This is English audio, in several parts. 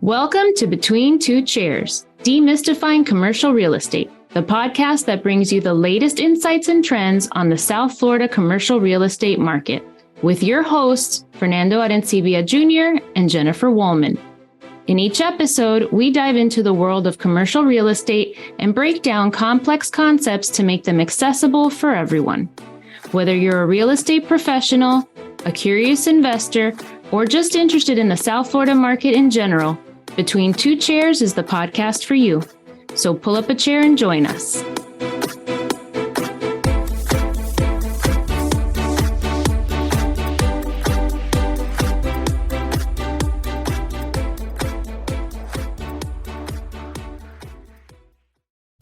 Welcome to Between Two Chairs, Demystifying Commercial Real Estate, the podcast that brings you the latest insights and trends on the South Florida commercial real estate market, with your hosts, Fernando Arencibia Jr. and Jennifer Woolman. In each episode, we dive into the world of commercial real estate and break down complex concepts to make them accessible for everyone. Whether you're a real estate professional, a curious investor, or just interested in the South Florida market in general, Between Two Chairs is the podcast for you. So pull up a chair and join us.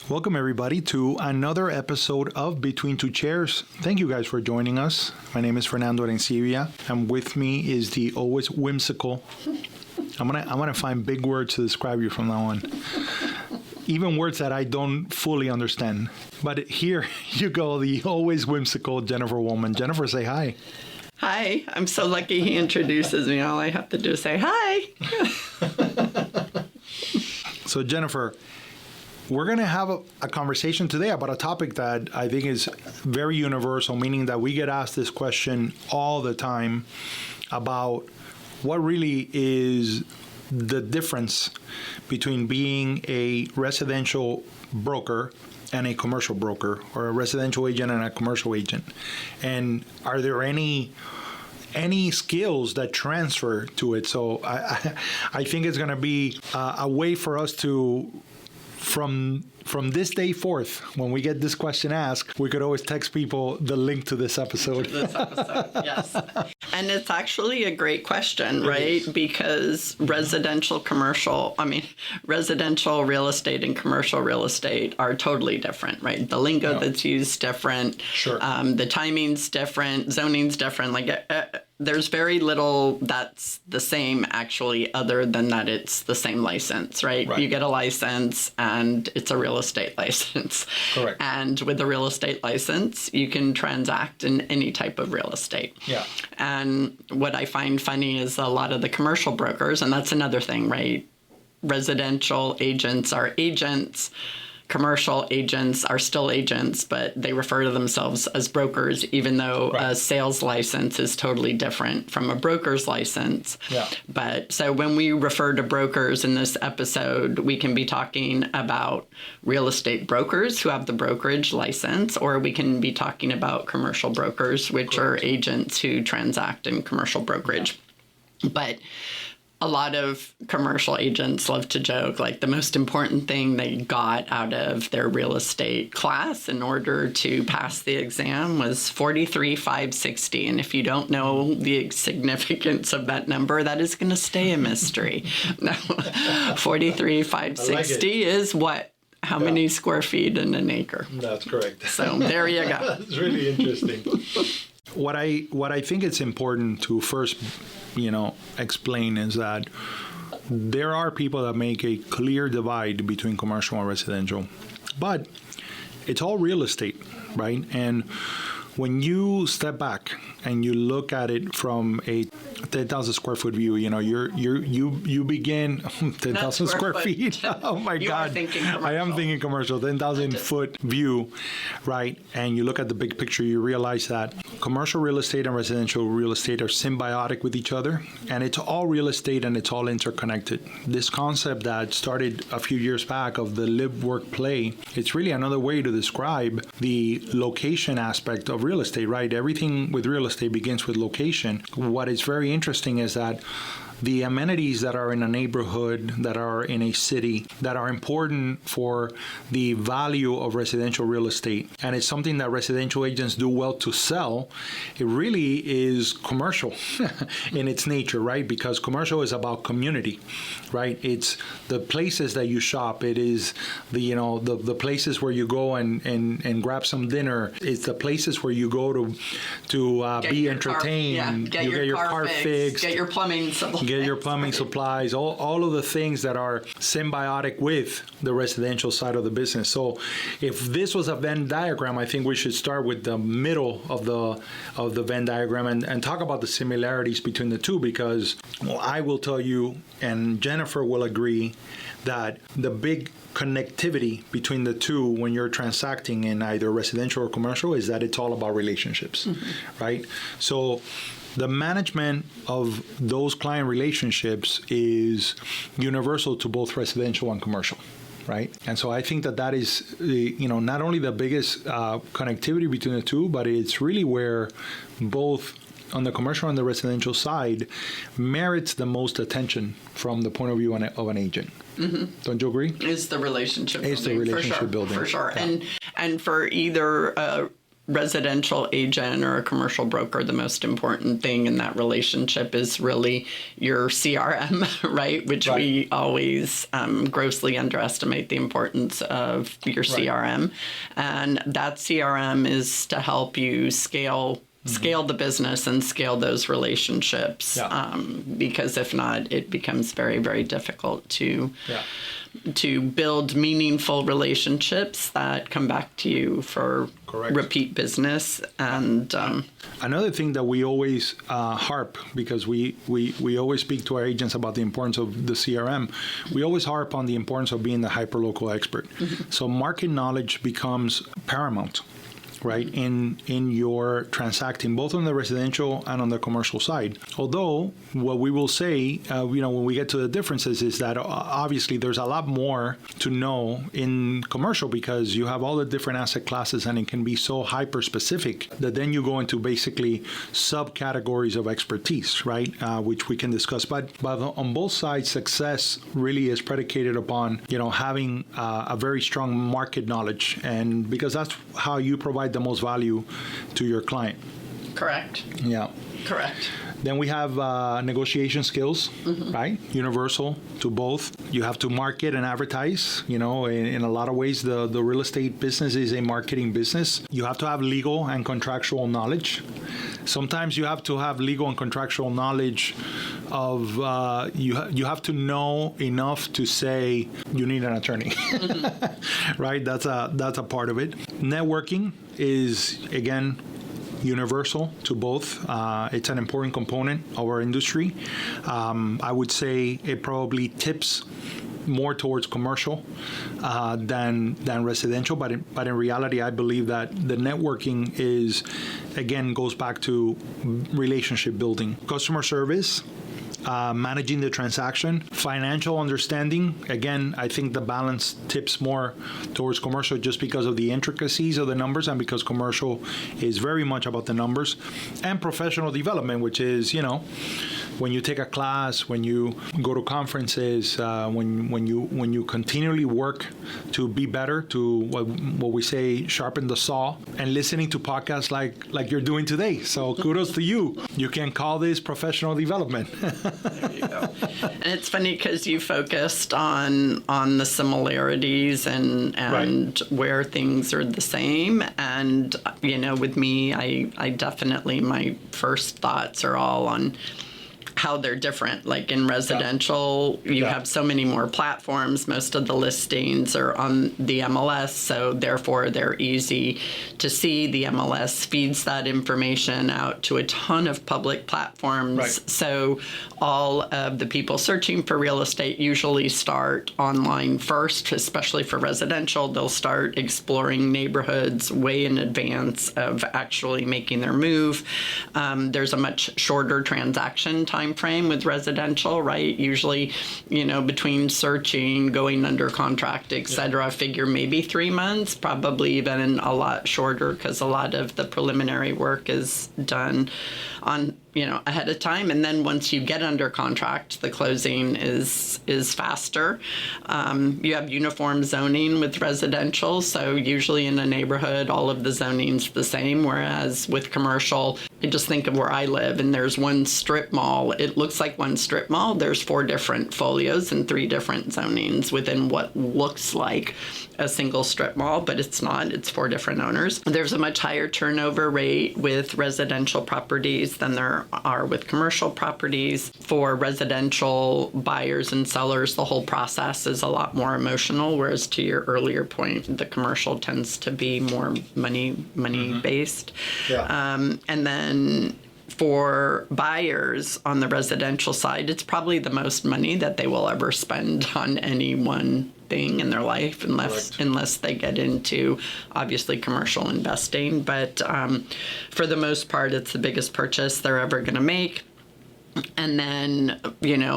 Welcome, everybody, to another episode of Between Two Chairs. Thank you guys for joining us. My name is Fernando Arencibia, and with me is the always whimsical. I'm gonna find big words to describe you from now on, even words that I don't fully understand. But here you go, the always whimsical Jennifer Woolman. Jennifer, say hi. Hi. I'm so lucky he introduces me. All I have to do is say hi. So, Jennifer, we're going to have a conversation today about a topic that I think is very universal, meaning that we get asked this question all the time about what really is the difference between being a residential broker and a commercial broker, or a residential agent and a commercial agent. And are there any skills that transfer to it? So I think it's going to be a way for us to, from this day forth, when we get this question asked, we could always text people the link to this episode. Yes. And it's actually a great question, right? Because residential real estate and commercial real estate are totally different, right? The lingo that's used is different. Sure. The timing's different. Zoning's different. There's very little that's the same, actually, other than that it's the same license, right? You get a license and it's a real estate license. Correct. And with a real estate license, you can transact in any type of real estate. Yeah. And what I find funny is a lot of the commercial brokers, and that's another thing, right? Residential agents are agents. Commercial agents are still agents, but they refer to themselves as brokers, even though a sales license is totally different from a broker's license. Yeah. But so when we refer to brokers in this episode, we can be talking about real estate brokers who have the brokerage license, or we can be talking about commercial brokers, which are agents who transact in commercial brokerage. Yeah. But a lot of commercial agents love to joke, like the most important thing they got out of their real estate class in order to pass the exam was 43,560. And if you don't know the significance of that number, that is going to stay a mystery. No, 43,560 is what? How many square feet in an acre? That's correct. So there you go. That's really interesting. What I think it's important to first, explain is that there are people that make a clear divide between commercial and residential, but it's all real estate, right? And when you step back and you look at it from a 10,000 square foot view, you begin 10,000 square feet. Oh my God! I am thinking commercial. 10,000 foot view, right? And you look at the big picture, you realize that commercial real estate and residential real estate are symbiotic with each other, and it's all real estate and it's all interconnected. This concept that started a few years back of the live, work, play, it's really another way to describe the location aspect of real estate, right? Everything with real estate begins with location. What is very interesting is that the amenities that are in a neighborhood, that are in a city, that are important for the value of residential real estate, and it's something that residential agents do well to sell, it really is commercial in its nature, right? Because commercial is about community, right? It's the places that you shop. It is the places where you go and grab some dinner. It's the places where you go to be entertained. Get your car fixed. Get your plumbing supplies. get your plumbing supplies, all of the things that are symbiotic with the residential side of the business. So if this was a Venn diagram, I think we should start with the middle of the Venn diagram and talk about the similarities between the two, because I will tell you, and Jennifer will agree, that the big connectivity between the two when you're transacting in either residential or commercial is that it's all about relationships, right? So the management of those client relationships is universal to both residential and commercial, right? And so I think that is, not only the biggest connectivity between the two, but it's really where both on the commercial and the residential side merits the most attention from the point of view of an agent. Don't you agree? It's the relationship building. It's the relationship building. For sure. Yeah. And for either a residential agent or a commercial broker, the most important thing in that relationship is really your CRM, right? Which we always grossly underestimate the importance of your CRM. And that CRM is to help you scale the business and scale those relationships, because if not, it becomes very, very difficult to build meaningful relationships that come back to you for repeat business. And another thing that we always harp, because we always speak to our agents about the importance of the CRM, we always harp on the importance of being the hyperlocal expert. So market knowledge becomes paramount, right, in your transacting, both on the residential and on the commercial side. Although, what we will say, when we get to the differences, is that obviously there's a lot more to know in commercial because you have all the different asset classes and it can be so hyper-specific that then you go into basically subcategories of expertise, right, which we can discuss. But on both sides, success really is predicated upon, having a very strong market knowledge, and because that's how you provide the most value to your client. Correct. Yeah. Correct. Then we have negotiation skills, right? Universal to both. You have to market and advertise. In a lot of ways, the real estate business is a marketing business. You have to have legal and contractual knowledge. Sometimes you have to have legal and contractual knowledge of, you have to know enough to say you need an attorney, right? That's a part of it. Networking is, again, universal to both. It's an important component of our industry. I would say it probably tips more towards commercial than residential, but in reality, I believe that the networking goes back to relationship building, customer service, managing the transaction, financial understanding. Again, I think the balance tips more towards commercial just because of the intricacies of the numbers and because commercial is very much about the numbers, and professional development, which is, when you take a class, when you go to conferences, when you continually work to be better, to what we say, sharpen the saw, and listening to podcasts like you're doing today. So kudos to you. You can call this professional development. There you go. And it's funny because you focused on the similarities and where things are the same. And, with me, I definitely, my first thoughts are all on how they're different. Like in residential, you have so many more platforms. Most of the listings are on the MLS, so therefore they're easy to see. The MLS feeds that information out to a ton of public platforms. Right. So all of the people searching for real estate usually start online first, especially for residential. They'll start exploring neighborhoods way in advance of actually making their move. There's a much shorter transaction time frame with residential, right? Usually, between searching, going under contract, etc., figure maybe 3 months, probably even a lot shorter because a lot of the preliminary work is done on ahead of time, and then once you get under contract, the closing is faster. You have uniform zoning with residential, so usually in a neighborhood, all of the zoning's the same, whereas with commercial, I just think of where I live, and there's one strip mall. It looks like one strip mall. There's 4 different folios and 3 different zonings within what looks like a single strip mall, but it's not. It's 4 different owners. There's a much higher turnover rate with residential properties than there are with commercial properties. For residential buyers and sellers, the whole process is a lot more emotional, whereas to your earlier point, the commercial tends to be more money based. Yeah. And then for buyers on the residential side, it's probably the most money that they will ever spend on any one thing in their life, unless they get into obviously commercial investing. But for the most part, it's the biggest purchase they're ever going to make. And then,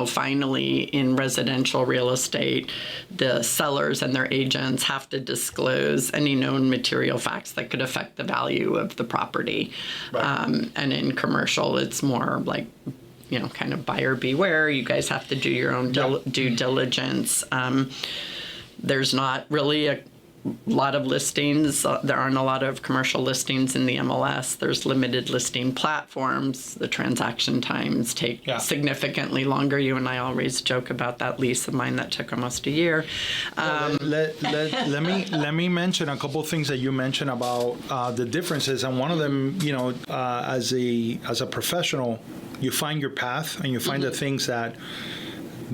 finally in residential real estate, the sellers and their agents have to disclose any known material facts that could affect the value of the property. Right. And in commercial, it's more like, kind of buyer beware. You guys have to do your own due diligence. There's not really a lot of listings. There aren't a lot of commercial listings in the MLS. There's limited listing platforms. The transaction times take significantly longer. You and I always joke about that lease of mine that took almost a year. Let me mention a couple of things that you mentioned about the differences, and one of them, as a professional, you find your path and you find the things that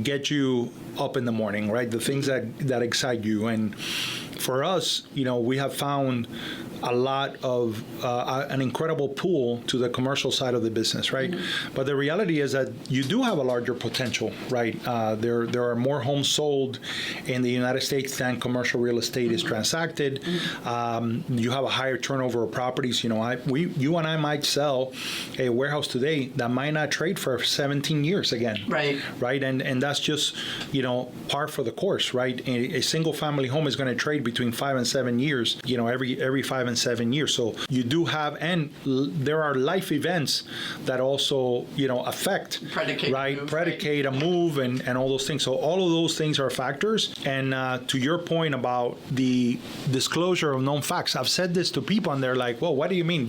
get you up in the morning, right? The things that excite you. And for us, we have found a lot of an incredible pool to the commercial side of the business, right? Mm-hmm. But the reality is that you do have a larger potential, right? There are more homes sold in the United States than commercial real estate is transacted. Mm-hmm. You have a higher turnover of properties. You and I might sell a warehouse today that might not trade for 17 years again. Right. And that's just, par for the course, right? A single family home is going to trade between 5 and 7 years, every 5 and 7 years. So you do have, and there are life events that also, affect, predicate a move and all those things. So all of those things are factors. And to your point about the disclosure of known facts, I've said this to people and they're like, well, what do you mean?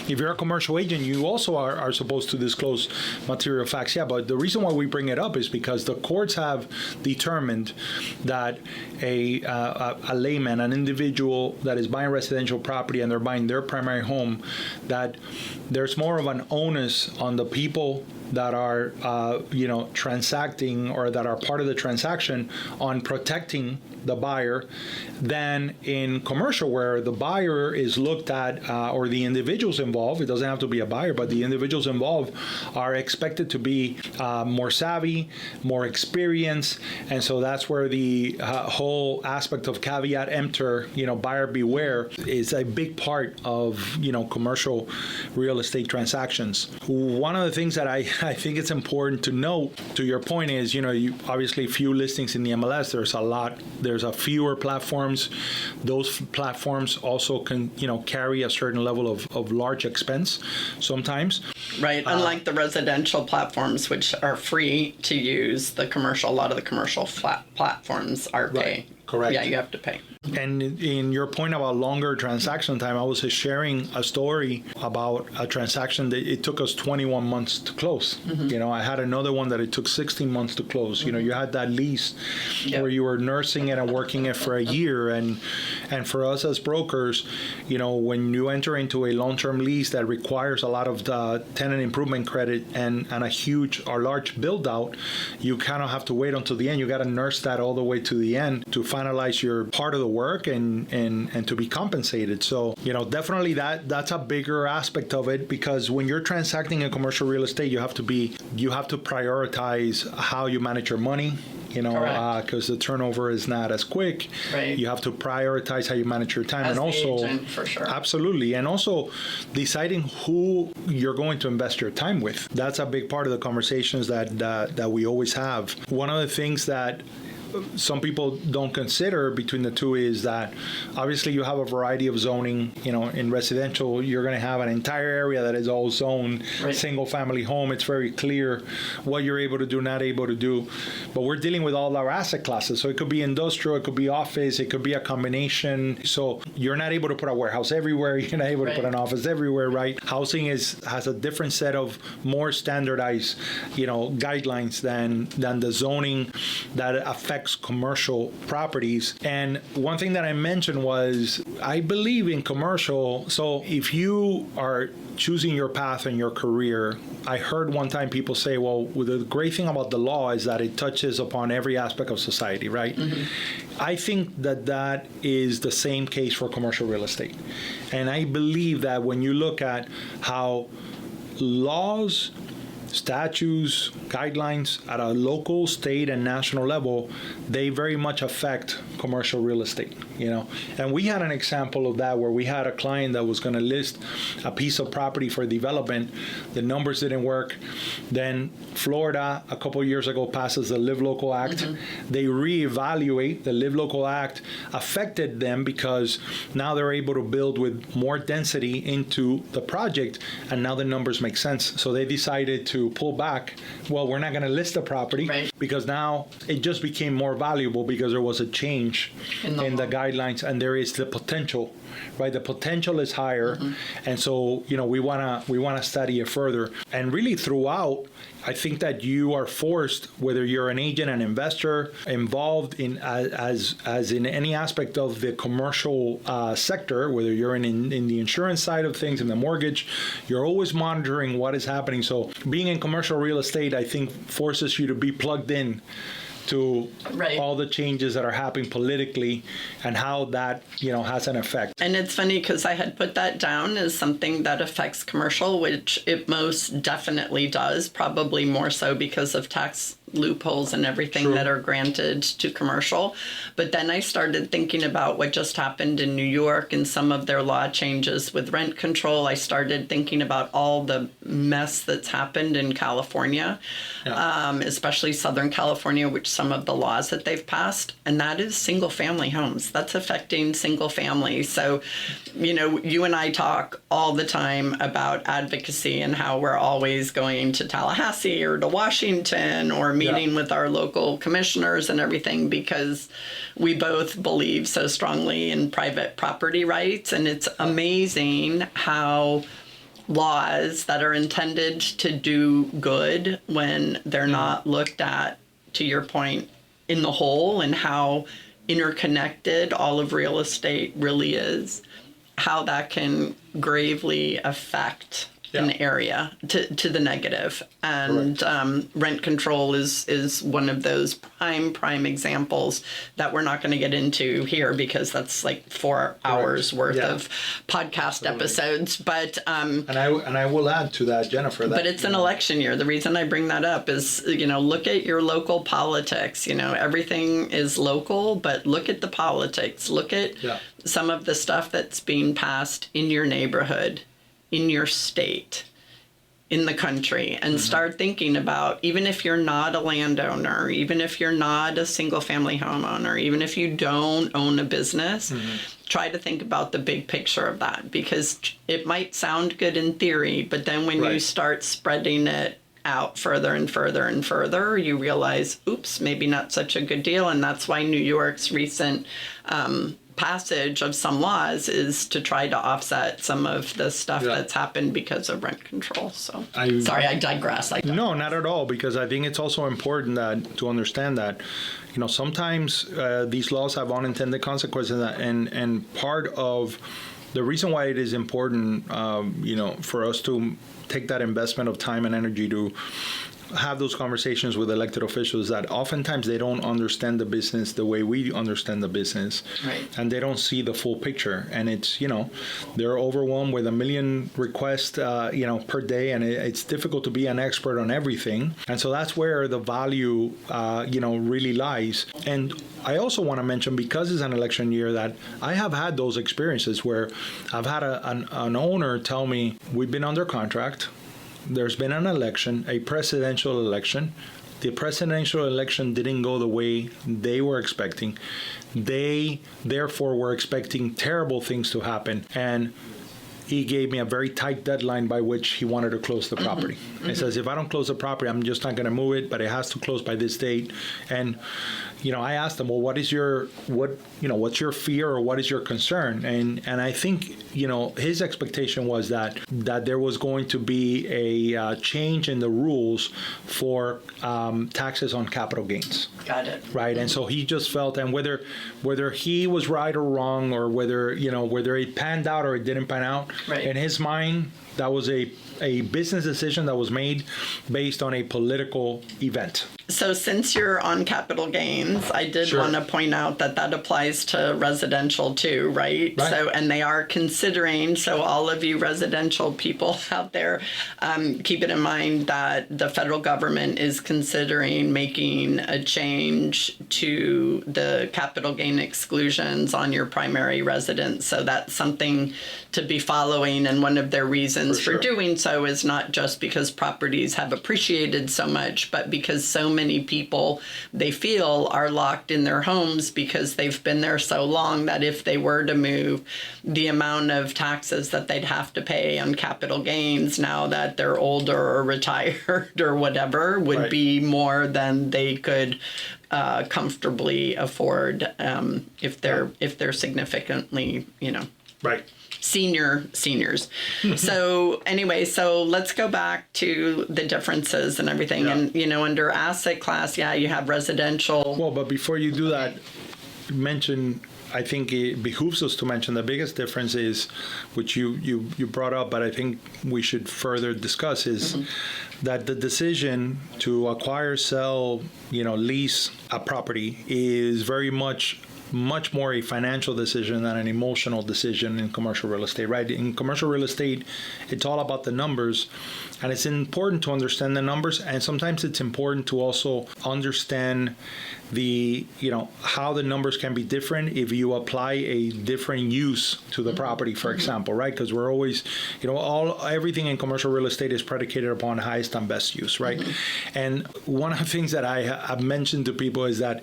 If you're a commercial agent, you also are supposed to disclose material facts. Yeah, but the reason why we bring it up is because the courts have determined that a layman, an individual that is buying residential property and they're buying their primary home, that there's more of an onus on the people that are, transacting or that are part of the transaction on protecting the buyer than in commercial, where the buyer is looked at, or the individuals involved, it doesn't have to be a buyer, but the individuals involved are expected to be more savvy, more experienced. And so that's where the whole aspect of caveat emptor, buyer beware, is a big part of, commercial real estate transactions. One of the things that I think it's important to note, to your point, is, you obviously few listings in the MLS. There's a fewer platforms. Those platforms also can, carry a certain level of large expense sometimes. Right. Unlike the residential platforms, which are free to use, a lot of the commercial platforms are pay. Right. Correct. Yeah, you have to pay. And in your point about longer transaction time, I was sharing a story about a transaction that it took us 21 months to close. Mm-hmm. I had another one that it took 16 months to close. Mm-hmm. You had that lease where you were nursing it and working it for a year. And for us as brokers, when you enter into a long-term lease that requires a lot of the tenant improvement credit and a large build out, you kind of have to wait until the end. You got to nurse that all the way to the end to finalize your part of the work and to be compensated. So, definitely that's a bigger aspect of it, because when you're transacting in commercial real estate, you have to prioritize how you manage your money, because the turnover is not as quick. Right. You have to prioritize how you manage your time, as and also the agent, for sure. Absolutely, and also deciding who you're going to invest your time with. That's a big part of the conversations that we always have. One of the things that some people don't consider between the two is that obviously you have a variety of zoning. In residential, you're going to have an entire area that is all zoned single family home. It's very clear what you're able to do, not able to do. But we're dealing with all our asset classes. So it could be industrial, it could be office, it could be a combination. So you're not able to put a warehouse everywhere. You're not able to put an office everywhere, right? Housing has a different set of more standardized, guidelines than the zoning that affects commercial properties. And one thing that I mentioned was I believe in commercial. So if you are choosing your path in your career, I heard one time people say, well, the great thing about the law is that it touches upon every aspect of society, right? Mm-hmm. I think that is the same case for commercial real estate. And I believe that when you look at how laws, statutes, guidelines at a local, state, and national level, they very much affect commercial real estate, And we had an example of that where we had a client that was going to list a piece of property for development. The numbers didn't work. Then Florida, a couple of years ago, passes the Live Local Act. Mm-hmm. They reevaluate. The Live Local Act affected them because now they're able to build with more density into the project, and now the numbers make sense. So they decided to pull back. Well, we're not going to list the property because now it just became more valuable because there was a change in the guidelines, and there is the potential, right? The potential is higher, and so we want to study it further. And really throughout, I think that you are forced, whether you're an agent, an investor, involved in as in any aspect of the commercial sector, whether you're in the insurance side of things, in the mortgage, you're always monitoring what is happening. So being in commercial real estate, I think, forces you to be plugged in to all the changes that are happening politically and how that, has an effect. And it's funny because I had put that down as something that affects commercial, which it most definitely does, probably more so because of tax loopholes and everything that are granted to commercial. But then I started thinking about what just happened in New York and some of their law changes with rent control. I started thinking about all the mess that's happened in California, especially Southern California, which some of the laws that they've passed, and that is single family homes. That's affecting single families. So, you and I talk all the time about advocacy and how we're always going to Tallahassee or to Washington or meeting with our local commissioners and everything because we both believe so strongly in private property rights. And it's amazing how laws that are intended to do good, when they're not looked at, to your point, in the whole, and how interconnected all of real estate really is, how that can gravely affect an area to the negative. And rent control is one of those prime examples that we're not going to get into here because that's like 4 hours worth of podcast episodes. But and I will add to that, Jennifer. But it's an election year. The reason I bring that up is, look at your local politics. Everything is local, but look at the politics. Look at some of the stuff that's being passed in your neighborhood, in your state, in the country, and start thinking about, even if you're not a landowner, even if you're not a single family homeowner, even if you don't own a business, try to think about the big picture of that, because it might sound good in theory, but then when you start spreading it out further and further and further, you realize, oops, maybe not such a good deal. And that's why New York's recent passage of some laws is to try to offset some of the stuff that's happened because of rent control. So sorry, I digress. No, not at all, because I think it's also important to understand that, sometimes these laws have unintended consequences, and part of the reason why it is important, for us to take that investment of time and energy to have those conversations with elected officials, that oftentimes they don't understand the business the way we understand the business, and they don't see the full picture. And it's, they're overwhelmed with 1 million requests, per day, and it's difficult to be an expert on everything. And so that's where the value, really lies. And I also want to mention, because it's an election year, that I have had those experiences where I've had an owner tell me, we've been under contract, there's been an election, a presidential election, The presidential election didn't go the way they were expecting. They, therefore, were expecting terrible things to happen. And he gave me a very tight deadline by which he wanted to close the property. He says, if I don't close the property, I'm just not going to move it, but it has to close by this date. And, I asked him, well, what's your fear or what is your concern? And I think, his expectation was that there was going to be a change in the rules for taxes on capital gains. Got it. Right. And so he just felt, and whether he was right or wrong, or whether it panned out or it didn't pan out, right. In his mind, that was a business decision that was made based on a political event. So since you're on capital gains, I did Sure. want to point out that applies to residential too, right? Right. So, and they are considering, so all of you residential people out there, keep it in mind that the federal government is considering making a change to the capital gain exclusions on your primary residence. So that's something to be following. And one of their reasons for doing so is not just because properties have appreciated so much, but because so many people, they feel, are locked in their homes because they've been there so long that if they were to move, the amount of taxes that they'd have to pay on capital gains now that they're older or retired or whatever would Right. be more than they could comfortably afford if they're significantly, Right. seniors. So anyway, so let's go back to the differences and everything. Yeah. And, under asset class, you have residential. Well, but before you do that, I think it behooves us to mention the biggest difference is, which you brought up, but I think we should further discuss, is that the decision to acquire, sell, lease a property is very much more a financial decision than an emotional decision in commercial real estate, right? In commercial real estate, it's all about the numbers, and it's important to understand the numbers, and sometimes it's important to also understand how the numbers can be different if you apply a different use to the property, for example, right? Because we're always, everything in commercial real estate is predicated upon highest and best use, right? And one of the things that I've mentioned to people is that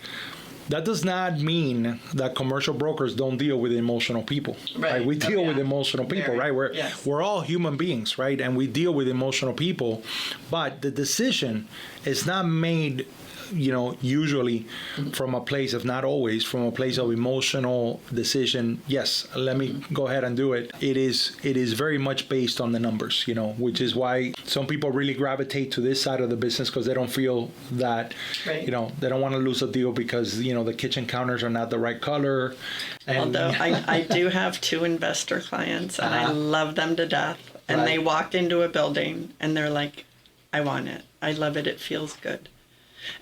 does not mean that commercial brokers don't deal with emotional people. Right? We deal with emotional people, right? We're all human beings, right? And we deal with emotional people, but the decision is not made, usually from a place of, not always, from a place of emotional decision. Yes, let me go ahead and do it. It is very much based on the numbers, which is why some people really gravitate to this side of the business, because they don't feel that, they don't want to lose a deal because, the kitchen counters are not the right color. And, although I do have 2 investor clients, and I love them to death. And they walk into a building and they're like, I want it. I love it. It feels good.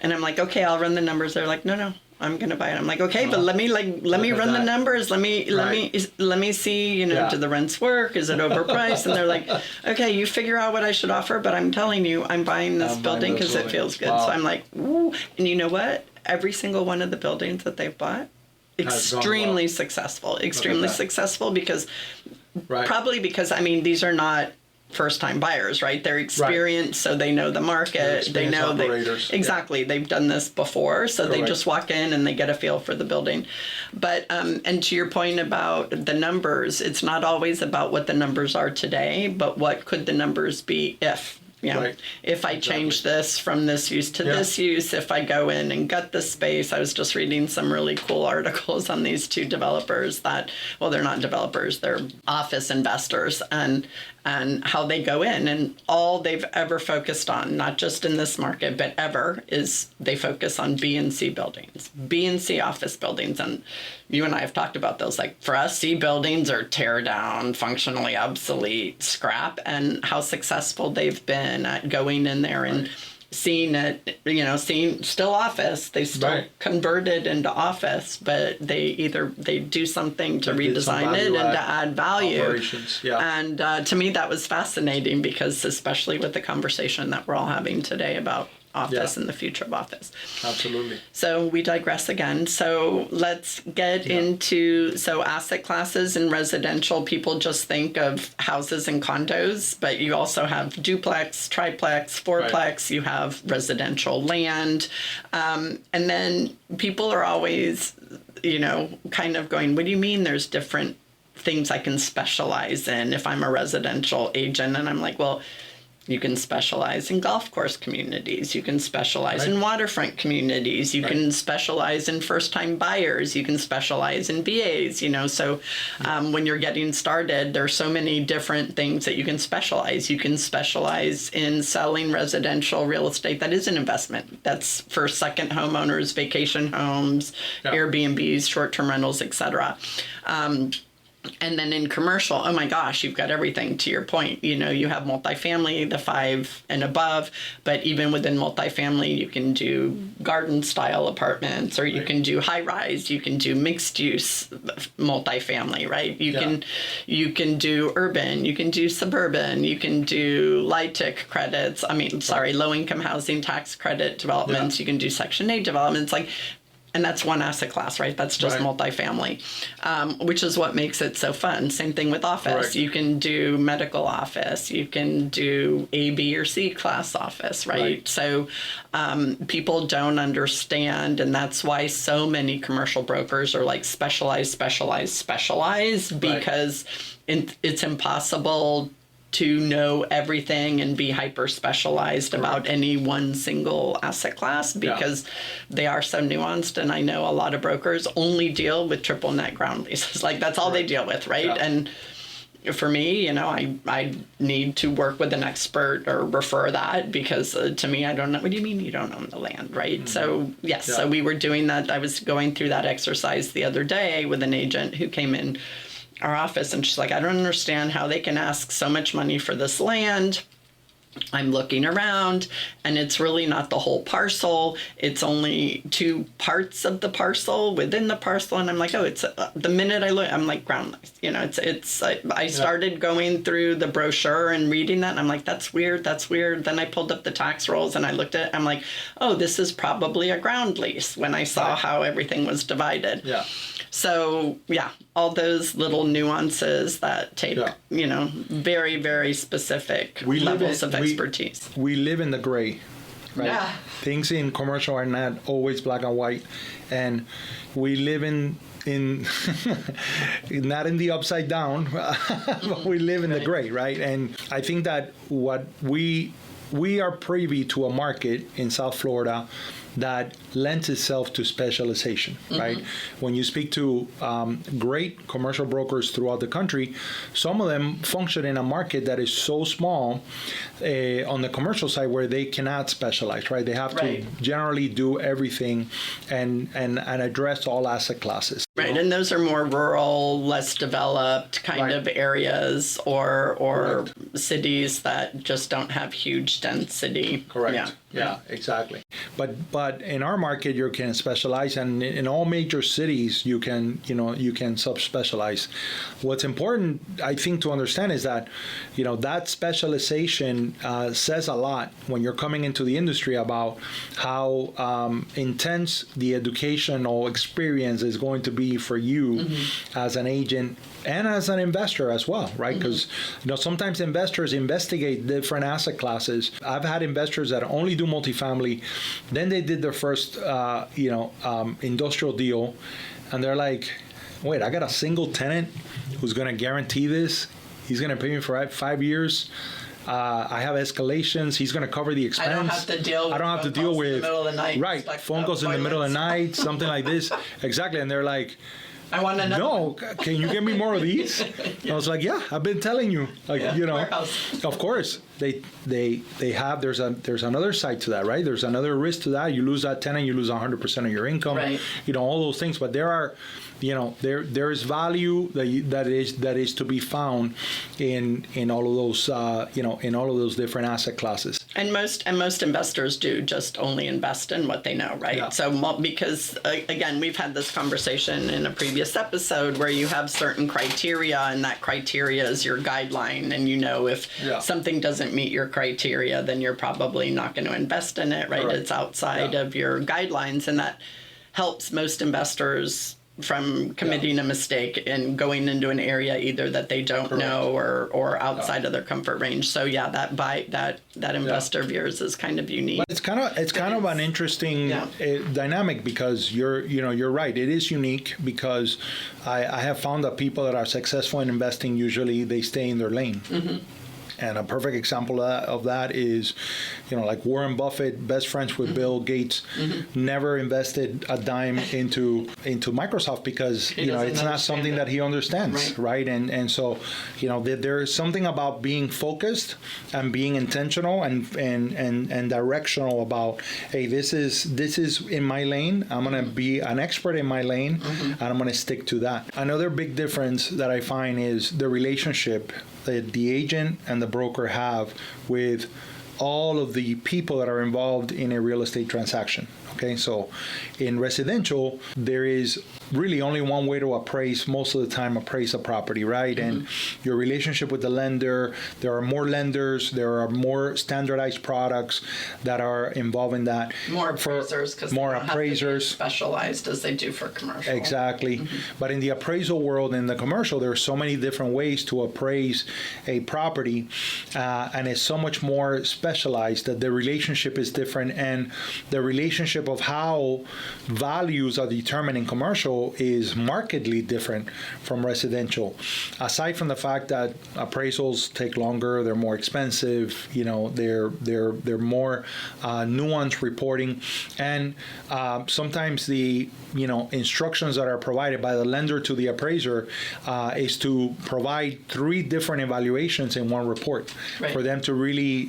And I'm like, okay, I'll run the numbers. They're like, no, I'm going to buy it. I'm like, okay, but let me run the numbers. Let me see, do the rents work? Is it overpriced? And they're like, okay, you figure out what I should offer, but I'm telling you, I'm buying this building because it feels good. Wow. So I'm like, ooh. And you know what? Every single one of the buildings that they've bought, extremely successful because probably because, these are not first-time buyers, right? They're experienced, so they know the market. They know exactly. They've done this before, so they just walk in and they get a feel for the building. But and to your point about the numbers, it's not always about what the numbers are today, but what could the numbers be if. If I change this from this use to this use, if I go in and gut the space. I was just reading some really cool articles on these 2 developers that, well, they're not developers, they're office investors, and how they go in, and all they've ever focused on, not just in this market, but ever, is they focus on B and C buildings, B and C office buildings. And you and I have talked about those. Like, for us, C buildings are tear down, functionally obsolete, scrap, and how successful they've been at going in there and seeing it, seeing still office. They still convert it into office, but they do something to redesign it and to add value. And to me, that was fascinating, because especially with the conversation that we're all having today about office and the future of office. Absolutely. So we digress again. So let's get into, so asset classes in residential, people just think of houses and condos, but you also have duplex, triplex, fourplex, you have residential land. And then people are always, kind of going, what do you mean there's different things I can specialize in if I'm a residential agent? And I'm like, well, you can specialize in golf course communities. You can specialize in waterfront communities. You can specialize in first-time buyers. You can specialize in VAs, So when you're getting started, there's so many different things that you can specialize. You can specialize in selling residential real estate that is an investment. That's for second homeowners, vacation homes, Airbnbs, short-term rentals, etc. And then in commercial, oh my gosh, you've got everything. To your point, you have multifamily, the 5 and above, but even within multifamily, you can do garden style apartments, or you can do high rise, you can do mixed use multifamily, right? You can do urban, you can do suburban, you can do LIHTC credits. Low income housing tax credit developments. You can do Section 8 developments, and that's one asset class, right? That's just multifamily, which is what makes it so fun. Same thing with office. Correct. You can do medical office. You can do A, B, or C class office, right? So people don't understand, and that's why so many commercial brokers are like specialized, because it's impossible to know everything and be hyper specialized about any one single asset class, because they are so nuanced. And I know a lot of brokers only deal with triple net ground leases. That's all they deal with, right? And for me, I need to work with an expert or refer that, because to me, I don't know. What do you mean you don't own the land, right? Mm-hmm. So yes, so we were doing that. I was going through that exercise the other day with an agent who came in our office, and she's like, I don't understand how they can ask so much money for this land. I'm looking around, and it's really not the whole parcel. It's only 2 parts of the parcel within the parcel. And I'm like, oh, it's the minute I look, I'm like, ground lease. I started going through the brochure and reading that, and I'm like, that's weird. Then I pulled up the tax rolls and I looked at it. I'm like, oh, this is probably a ground lease, when I saw how everything was divided. Yeah. So all those little nuances that take, very, very specific levels of expertise. We live in the gray, right? Yeah. Things in commercial are not always black and white, and we live in not in the upside down, but we live in the gray, right? And I think that what we are privy to a market in South Florida that lends itself to specialization, right? When you speak to great commercial brokers throughout the country, some of them function in a market that is so small on the commercial side where they cannot specialize, right? They have to generally do everything and address all asset classes. Right, and those are more rural, less developed kind of areas, or cities that just don't have huge density. Correct. Yeah, exactly. But in our market, you can specialize, and in all major cities, you can subspecialize. What's important, I think, to understand is that, that specialization says a lot when you're coming into the industry about how intense the educational experience is going to be for you as an agent and as an investor as well, right? Because sometimes investors investigate different asset classes. I've had investors that only do multifamily, then they did their first industrial deal, and they're like, wait, I got a single tenant who's going to guarantee this. He's going to pay me for 5 years. I have escalations. He's going to cover the expense. I don't have to deal with in the middle of the night. Right, phone calls in the middle of the night, something like this. Exactly, and they're like, I want to know. No, can you get me more of these? I was like, yeah, I've been telling you. Of course, they have. There's another side to that, right? There's another risk to that. You lose that tenant, you lose 100% of your income. Right. All those things. But there are, there is value that is to be found in all of those, in all of those different asset classes. And most investors do just only invest in what they know, right? Yeah. So because again, we've had this conversation in a previous episode where you have certain criteria, and that criteria is your guideline, and if something doesn't doesn't meet your criteria, then you're probably not going to invest in it, right? Correct. It's outside of your guidelines, and that helps most investors from committing a mistake and going into an area either that they don't know or outside of their comfort range. So yeah, that investor of yours is kind of unique. But it's kind of an interesting dynamic, because you're right. It is unique because I have found that people that are successful in investing, usually they stay in their lane. Mm-hmm. And a perfect example of that is, like Warren Buffett, best friends with Bill Gates, never invested a dime into Microsoft because it's not something that he understands, right? And so, there's something about being focused and being intentional and directional about, hey, this is in my lane. I'm gonna be an expert in my lane, and I'm gonna stick to that. Another big difference that I find is the relationship that the agent and the broker have with all of the people that are involved in a real estate transaction. Okay, so in residential, there is really only one way to appraise a property, right? And your relationship with the lender, there are more lenders, there are more standardized products that are involved in that. More appraisers, because more they don't have to be appraisers, specialized as they do for commercial. Exactly. But in the appraisal world, in the commercial, there are so many different ways to appraise a property, and it's so much more specialized that the relationship is different, and the relationship of how values are determined in commercial is markedly different from residential. Aside from the fact that appraisals take longer, they're more expensive, they're more nuanced reporting, and sometimes the instructions that are provided by the lender to the appraiser is to provide 3 different evaluations in one report for them to really,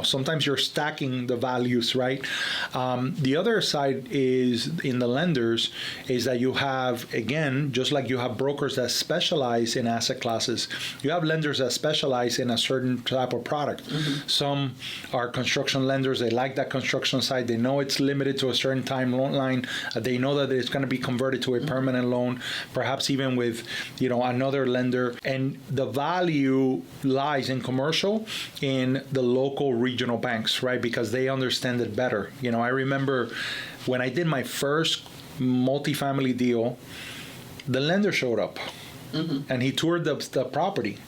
sometimes you're stacking the values, right? The other side is in the lenders is that you have, again, just like you have brokers that specialize in asset classes, you have lenders that specialize in a certain type of product. Some are construction lenders. They like that construction side. They know it's limited to a certain timeline. They know that it's going to be converted to a permanent loan, perhaps even with, another lender. And the value lies in commercial in the local regional banks, right? Because they understand it better. I remember when I did my first multifamily deal, the lender showed up. And he toured the property,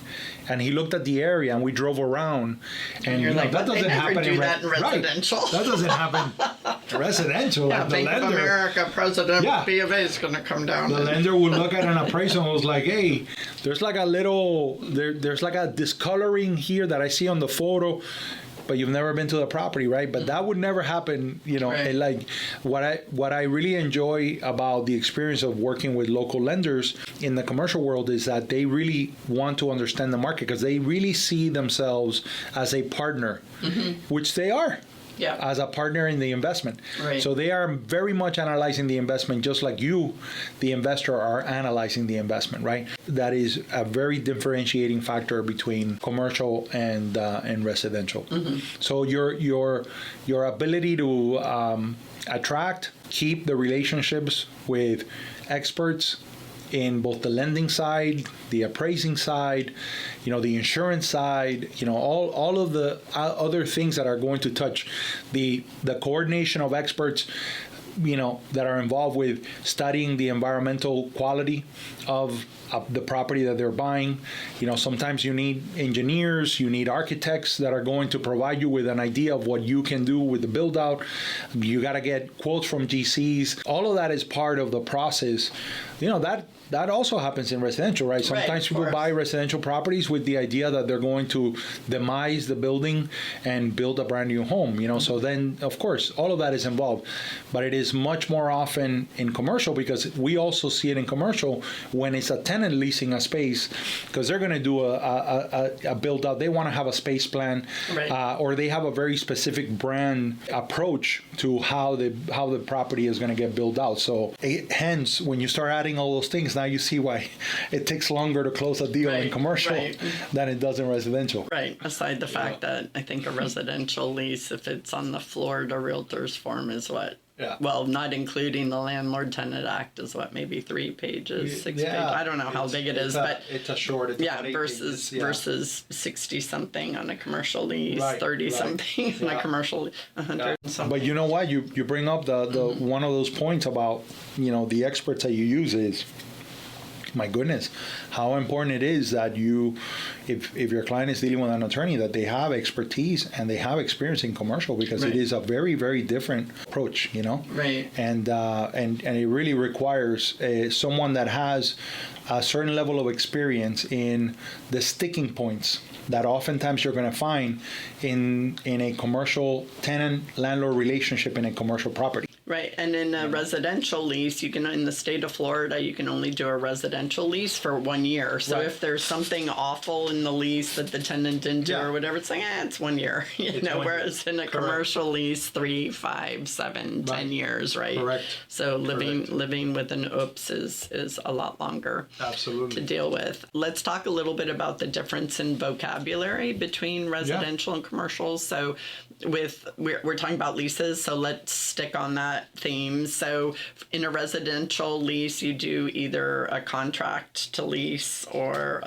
and he looked at the area, and we drove around. And you're like, that doesn't happen in residential. Right. That doesn't happen in residential. Yeah, Like Bank the lender, of America president B of A is going to come down. The lender would look at an appraisal and was like, "Hey, there's like a discoloring here that I see on the photo." But you've never been to the property, right? But that would never happen, and like what I really enjoy about the experience of working with local lenders in the commercial world is that they really want to understand the market, because they really see themselves as a partner, which they are. As a partner in the investment. Right. So they are very much analyzing the investment, just like you, the investor, are analyzing the investment, right? That is a very differentiating factor between commercial and residential. So your ability to attract, keep the relationships with experts in both the lending side, the appraising side, the insurance side, all of the other things that are going to touch the coordination of experts, that are involved with studying the environmental quality of the property that they're buying. Sometimes you need engineers, you need architects that are going to provide you with an idea of what you can do with the build out. You got to get quotes from GCs. All of that is part of the process. That also happens in residential, right? Sometimes people buy residential properties with the idea that they're going to demise the building and build a brand new home, So then, of course, all of that is involved. But it is much more often in commercial, because we also see it in commercial when it's a tenant leasing a space, because they're going to do a build out. They want to have a space plan, or they have a very specific brand approach to how the property is going to get built out. So hence, when you start adding all those things, now you see why it takes longer to close a deal in commercial than it does in residential. Right. Aside the fact that I think a residential lease, if it's on the Florida Realtors form, is what? Yeah. Well, not including the Landlord-Tenant Act is what, maybe 3 pages, 6 pages? I don't know how big it is, but it's a short. It's yeah, about 8 versus pages, versus 60 something on a commercial lease, Right, 30 right. something on a commercial, 100 something. But you know what? You bring up the one of those points about the experts that you use is, my goodness, how important it is that you, if your client is dealing with an attorney, that they have expertise and they have experience in commercial, because Right. it is a very, very different approach, Right. And it really requires someone that has a certain level of experience in the sticking points that oftentimes you're going to find in a commercial tenant-landlord relationship in a commercial property. Right, and in a residential lease, in the state of Florida, you can only do a residential lease for 1 year. So Right. if there's something awful in the lease that the tenant didn't do Yeah. or whatever, it's like, it's 1 year. It's 1 year. Whereas in a Correct. commercial lease, 3, 5, 7, 10 Right. years, right? Correct. So Correct. living with an oops is a lot longer Absolutely. to deal with. Let's talk a little bit about the difference in vocabulary between residential and commercial. So we're talking about leases, so let's stick on that theme. So in a residential lease, you do either a contract to lease or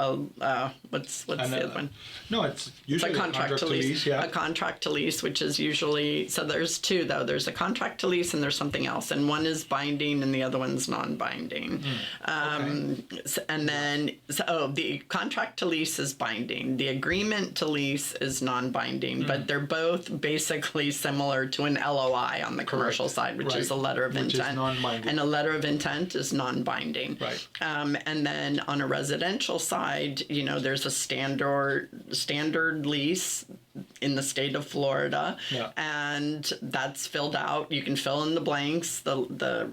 what's the other one? No, it's usually It's a contract to lease. yeah. A contract to lease, which is usually, so there's two though. There's a contract to lease and there's something else, and one is binding and the other one's non-binding. And then the contract to lease is binding. The agreement to lease is non-binding, but they're both basically similar to an LOI on the commercial side, which is a letter of Which is intent. non-binding. And a letter of intent is non-binding. Right. And then on a residential side, there's a standard lease in the state of Florida, Yeah. and that's filled out. You can fill in the blanks. The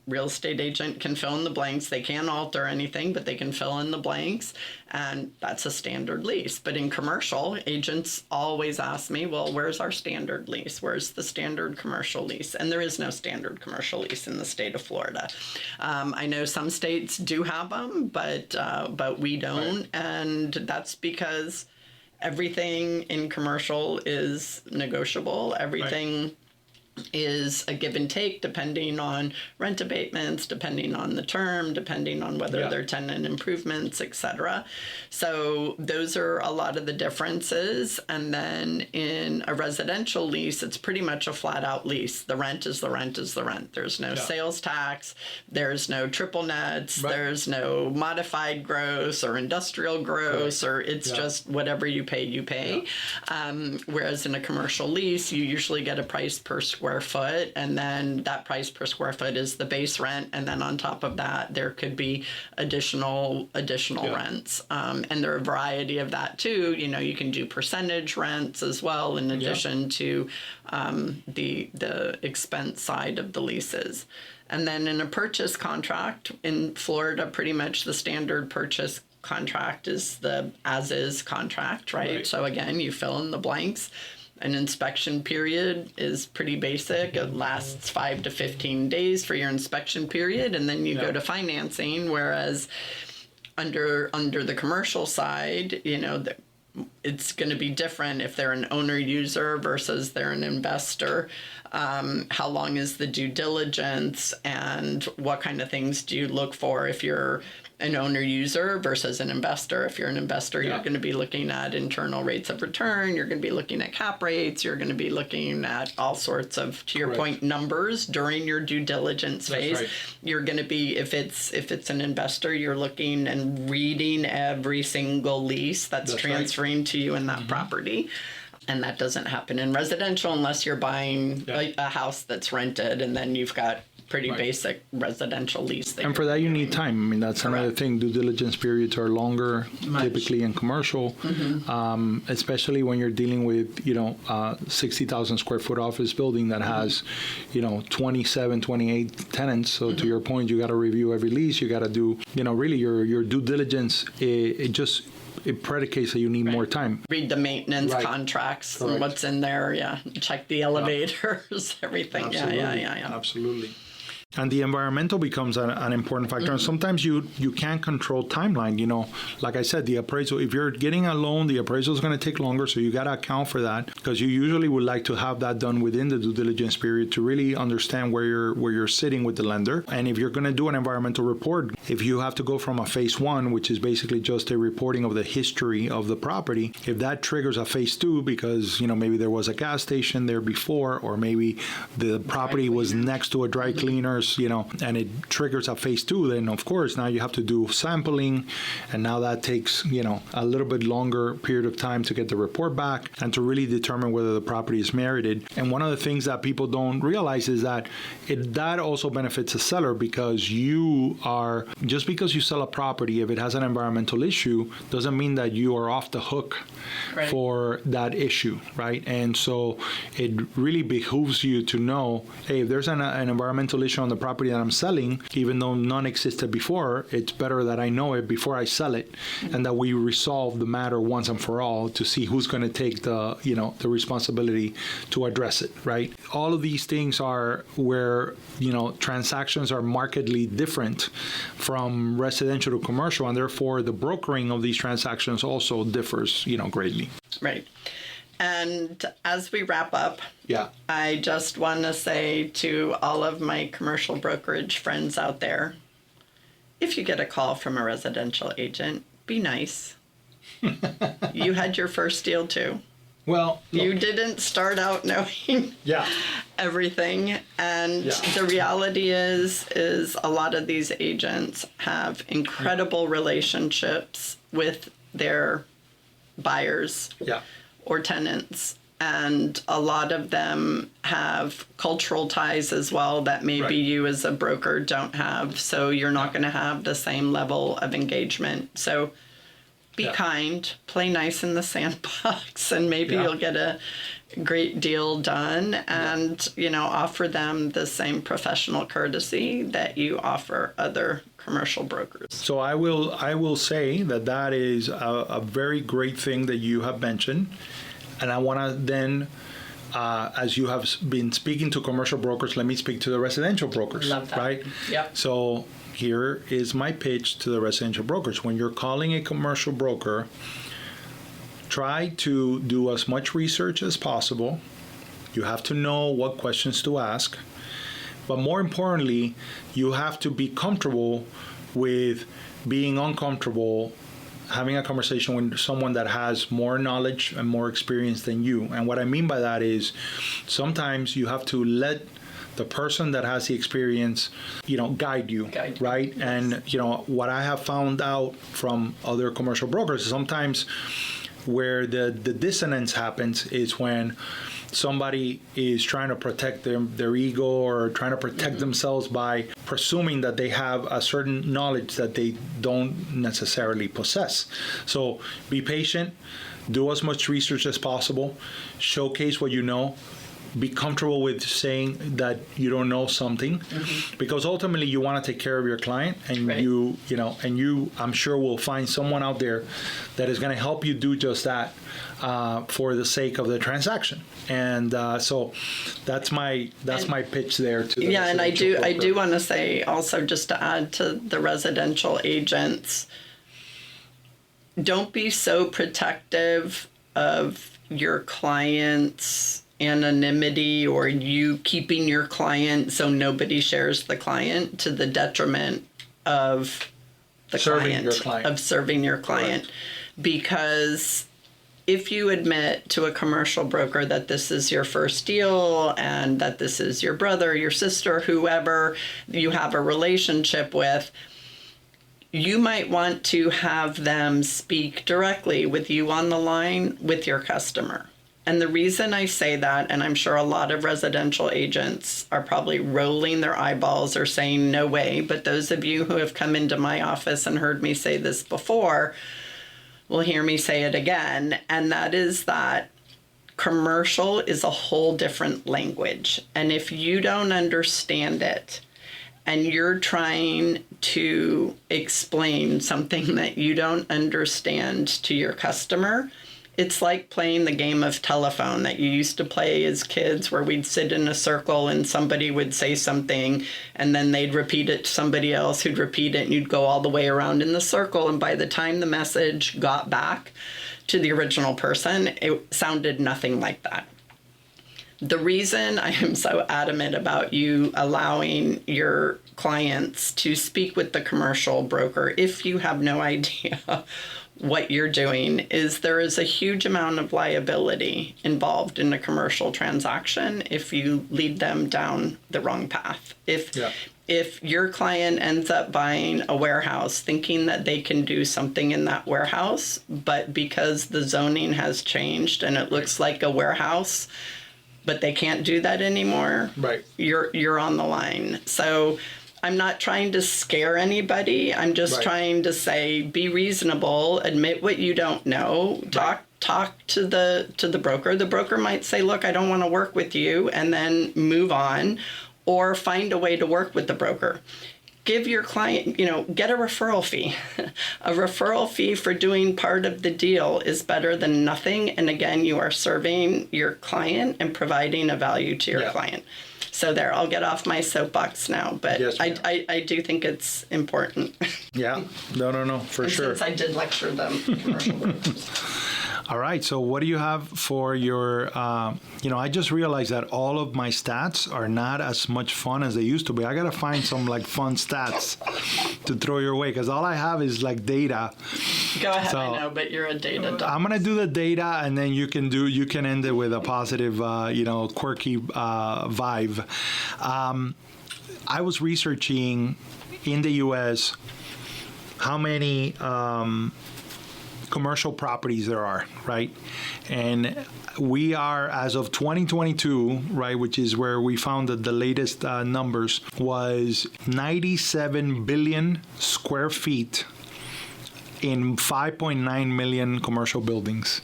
real estate agent can fill in the blanks. They can't alter anything, but they can fill in the blanks, and that's a standard lease. But in commercial, agents always ask me, well, where's our standard lease? Where's the standard commercial lease? And there is no standard commercial lease in the state of Florida. I know some states do have them, but we don't, Right. and that's because everything in commercial is negotiable. Everything is a give and take depending on rent abatements, depending on the term, depending on whether Yeah. they're tenant improvements, etc. So those are a lot of the differences. And then in a residential lease, it's pretty much a flat out lease. The rent is the rent is the rent. There's no sales tax. There's no triple nets. Right. There's no modified gross or industrial gross, or it's just whatever you pay, you pay. Whereas in a commercial lease, you usually get a price per square foot, and then that price per square foot is the base rent, and then on top of that there could be additional rents, and there are a variety of that too. You can do percentage rents as well in addition to the expense side of the leases. And then in a purchase contract in Florida, pretty much the standard purchase contract is the as-is contract, right? So again, you fill in the blanks. An inspection period is pretty basic. It lasts 5 to 15 days for your inspection period, and then you go to financing. Whereas under the commercial side, it's going to be different if they're an owner user versus they're an investor. How long is the due diligence, and what kind of things do you look for if you're an owner user versus an investor? If you're an investor, you're going to be looking at internal rates of return. You're going to be looking at cap rates. You're going to be looking at all sorts of, to your point, numbers during your due diligence phase. Right. You're going to be, if it's an investor, you're looking and reading every single lease that's transferring to you in that property. And that doesn't happen in residential unless you're buying a house that's rented, and then you've got pretty basic residential lease. And for that, you need time. I mean, that's another thing. Due diligence periods are longer, typically in commercial, especially when you're dealing with, 60,000 square foot office building that has, 27, 28 tenants. So to your point, you got to review every lease. You got to do, really your due diligence. It predicates that you need more time. Read the maintenance contracts and what's in there. Yeah. Check the elevators, everything. Absolutely. Yeah. Absolutely. And the environmental becomes an important factor. And sometimes you can't control timeline. Like I said, the appraisal, if you're getting a loan, the appraisal is going to take longer. So you got to account for that, because you usually would like to have that done within the due diligence period to really understand where you're sitting with the lender. And if you're going to do an environmental report, if you have to go from a phase 1, which is basically just a reporting of the history of the property, if that triggers a phase 2 because, maybe there was a gas station there before, or maybe the property was next to a dry cleaners, and it triggers a phase 2, then of course now you have to do sampling, and now that takes, a little bit longer period of time to get the report back and to really determine whether the property is merited. And one of the things that people don't realize is that that also benefits the seller, because just because you sell a property, if it has an environmental issue, doesn't mean that you are off the hook for that issue, right? And so it really behooves you to know, hey, if there's an environmental issue on the property that I'm selling, even though none existed before, it's better that I know it before I sell it, and that we resolve the matter once and for all to see who's going to take the responsibility to address it, right? All of these things are where, transactions are markedly different from residential to commercial, and therefore the brokering of these transactions also differs, greatly. Right. And as we wrap up, I just want to say to all of my commercial brokerage friends out there, if you get a call from a residential agent, be nice. You had your first deal too. Well, you didn't start out knowing everything. And the reality is a lot of these agents have incredible relationships with their buyers or tenants. And a lot of them have cultural ties as well that maybe you as a broker don't have. So you're not going to have the same level of engagement. So be kind, play nice in the sandbox, and maybe you'll get a great deal done, and offer them the same professional courtesy that you offer other commercial brokers. So I will say that is a very great thing that you have mentioned, and I want to then, as you have been speaking to commercial brokers, let me speak to the residential brokers. Love that. Right? Yep. So here is my pitch to the residential brokers. When you're calling a commercial broker, try to do as much research as possible. You have to know what questions to ask. But more importantly, you have to be comfortable with being uncomfortable, having a conversation with someone that has more knowledge and more experience than you. And what I mean by that is sometimes you have to let the person that has the experience, guide you, right? Yes. And, what I have found out from other commercial brokers is sometimes where the dissonance happens is when somebody is trying to protect their ego, or trying to protect themselves by presuming that they have a certain knowledge that they don't necessarily possess. So be patient, do as much research as possible, showcase what you know, be comfortable with saying that you don't know something, because ultimately you want to take care of your client, and you I'm sure will find someone out there that is going to help you do just that for the sake of the transaction. And so that's my pitch there to the and I broker. do want to say also, just to add to the residential agents, don't be so protective of your clients' anonymity, or you keeping your client so nobody shares the client, to the detriment of the serving your client. Because if you admit to a commercial broker that this is your first deal, and that this is your brother, your sister, whoever you have a relationship with, you might want to have them speak directly with you on the line with your customer. And the reason I say that, and I'm sure a lot of residential agents are probably rolling their eyeballs or saying no way, but those of you who have come into my office and heard me say this before will hear me say it again, and that is that commercial is a whole different language. And if you don't understand it, and you're trying to explain something that you don't understand to your customer, It's like playing the game of telephone that you used to play as kids, where we'd sit in a circle and somebody would say something and then they'd repeat it to somebody else who'd repeat it, and you'd go all the way around in the circle. And by the time the message got back to the original person, it sounded nothing like that. The reason I am so adamant about you allowing your clients to speak with the commercial broker, if you have no idea what you're doing, is there is a huge amount of liability Involved in a commercial transaction if you lead them down the wrong path. If your client ends up buying a warehouse thinking that they can do something in that warehouse, but because the zoning has changed and it looks like a warehouse, but they can't do that anymore, right, you're on the line. So I'm not trying to scare anybody. I'm just trying to say, be reasonable, admit what you don't know, talk to the broker. The broker might say, look, I don't want to work with you, and then move on, or find a way to work with the broker. Give your client, get a referral fee. A referral fee for doing part of the deal is better than nothing. And again, you are serving your client and providing a value to your client. So there, I'll get off my soapbox now, but yes, I do think it's important. Yeah, no, for sure. Since I did lecture them, commercial brokers. All right. So what do you have for your, I just realized that all of my stats are not as much fun as they used to be. I got to find some fun stats to throw your way, because all I have is data. Go ahead. So, I know, but you're a data doctor. I'm going to do the data, and then you can end it with a positive, quirky vibe. I was researching in the U.S. how many commercial properties there are, right? And we are, as of 2022, right, which is where we found that the latest numbers, was 97 billion square feet in 5.9 million commercial buildings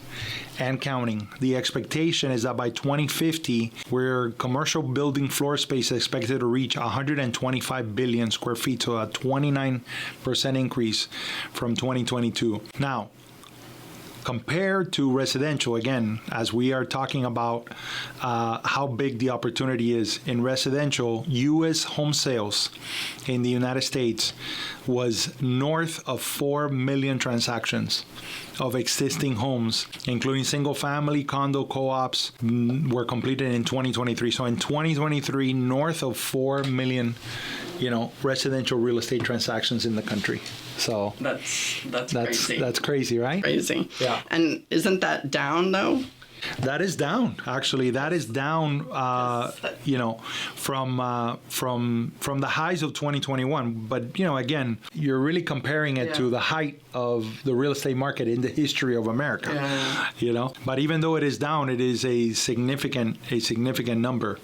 and counting. The expectation is that by 2050, where commercial building floor space is expected to reach 125 billion square feet, so a 29% increase from 2022. Now, compared to residential, again, as we are talking about how big the opportunity is in residential, U.S. home sales in the United States was north of 4 million transactions of existing homes, including single-family, condo, co-ops, were completed in 2023. So in 2023, north of 4 million, residential real estate transactions in the country. So that's crazy. That's crazy, right? Crazy. Yeah. And isn't that down though? That is down. Actually, that is down. From the highs of 2021. But again, you're really comparing it to the height of the real estate market in the history of America. Yeah. But even though it is down, it is a significant number.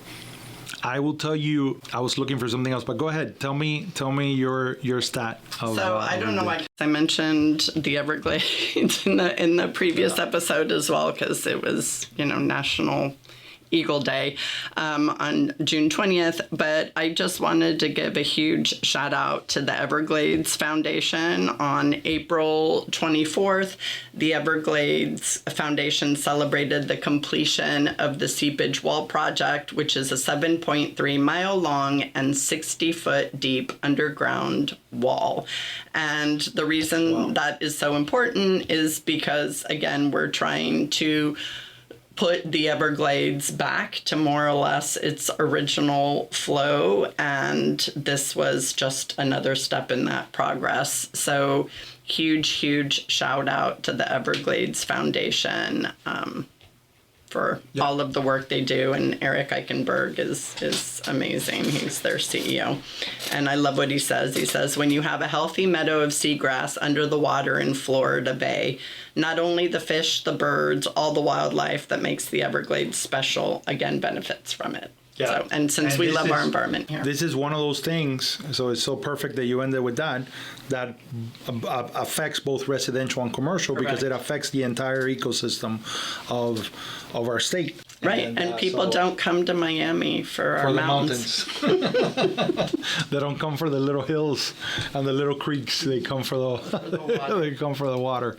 I will tell you, I was looking for something else, but go ahead. Tell me your stat. I don't know why I mentioned the Everglades in the previous episode as well, because it was, National Eagle Day on June 20th, but I just wanted to give a huge shout out to the Everglades Foundation. On April 24th, the Everglades Foundation celebrated the completion of the Seepage Wall Project, which is a 7.3 mile long and 60-foot deep underground wall. And the reason that is so important is because, again, we're trying to put the Everglades back to more or less its original flow, and this was just another step in that progress. So huge shout out to the Everglades Foundation for all of the work they do, and Eric Eichenberg is amazing. He's their CEO, and I love what he says. He says, when you have a healthy meadow of seagrass under the water in Florida Bay, not only the fish, the birds, all the wildlife that makes the Everglades special, again, benefits from it. Yeah. So, and since we love our environment here. This is one of those things, so it's so perfect that you ended with that affects both residential and commercial. Correct. Because it affects the entire ecosystem of our state. Right, and people don't come to Miami for our mountains. They don't come for the little hills and the little creeks. They come for the water.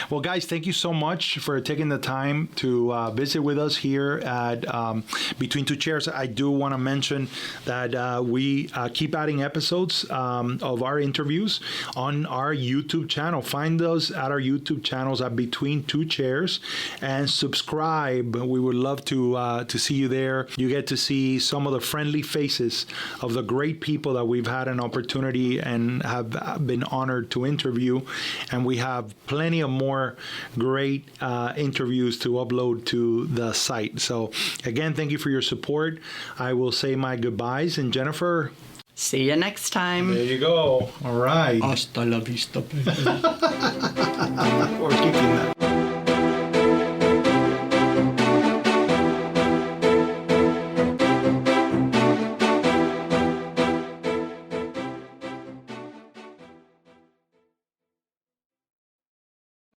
Well, guys, thank you so much for taking the time to visit with us here at Between Two Chairs. I do want to mention that we keep adding episodes of our interviews on our YouTube channel. Find us at our YouTube channels at Between Two Chairs and subscribe. We would love to see you there. You get to see some of the friendly faces of the great people that we've had an opportunity and have been honored to interview. And we have plenty of more great interviews to upload to the site. So again, thank you for your support. I will say my goodbyes. And Jennifer, see you next time. There you go. All right. Hasta la vista, baby. We're keeping that.